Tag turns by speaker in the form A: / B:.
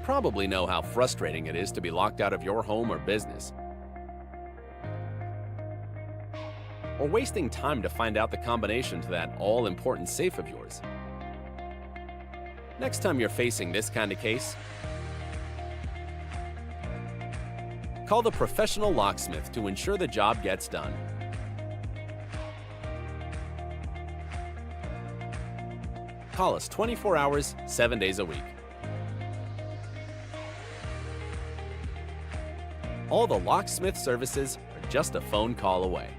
A: probably know how frustrating it is to be locked out of your home or business, or wasting time to find out the combination to that all-important safe of yours. Next time you're facing this kind of case, call the professional locksmith to ensure the job gets done. Call us 24 hours, 7 days a week. All the locksmith services are just a phone call away.